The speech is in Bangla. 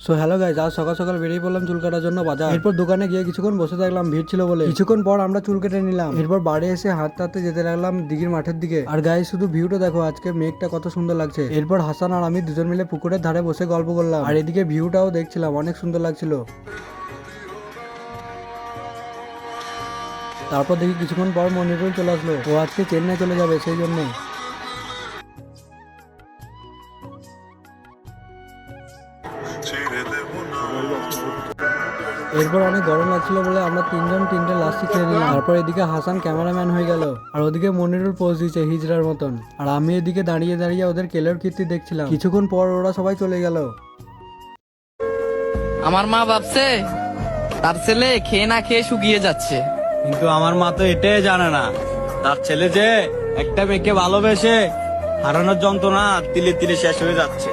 সো হ্যালো গাইস, আজ সকাল সকাল বেরিয়ে পড়লাম চুল কাটার জন্য বাজার। এরপর দোকানে গিয়ে কিছুক্ষণ বসে থাকলাম, ভিড় ছিল বলে। কিছুক্ষণ পর আমরা চুল কেটে নিলাম। এরপর বাড়ি এসে হাঁটতে হাঁটতে যেতে লাগলাম দিঘির মাঠের দিকে। আর গাইস শুধু ভিউটা দেখো, আজকে মেঘটা কত সুন্দর লাগছে। এরপর হাসান আর আমি দুজন মিলে পুকুরের ধারে বসে গল্প করলাম, আর এদিকে ভিউটাও দেখছিলাম, অনেক সুন্দর লাগছিল। তারপর দেখি কিছুক্ষণ পর মনিরুল চলে আসলো, ও আজকে চেন্নাই চলে যাবে, সেই জন্য। এরপর অনেক গরম লাগছিল বলে আমরা তিনজন তিনটে লাস্টি খেয়ে নিলাম। তারপর এদিকে হাসান ক্যামেরাম্যান হয়ে গেল, আর ওদিকে মনিরুল পোজ দিচ্ছে হিজড়ার মতন, আর আমি এদিকে দাঁড়িয়ে দাঁড়িয়ে ওদের কেলের কীর্তি দেখছিলাম। কিছুক্ষণ পর ওরা সবাই চলে গেল। আমার মা ভাবছে তার ছেলে খেয়ে না খেয়ে শুকিয়ে যাচ্ছে, কিন্তু আমার মা তো এটাই জানে না তার ছেলে যে একটা মেয়েকে ভালোবেসে হারানোর যন্ত্রণা তিলে তিলে শেষ হয়ে যাচ্ছে।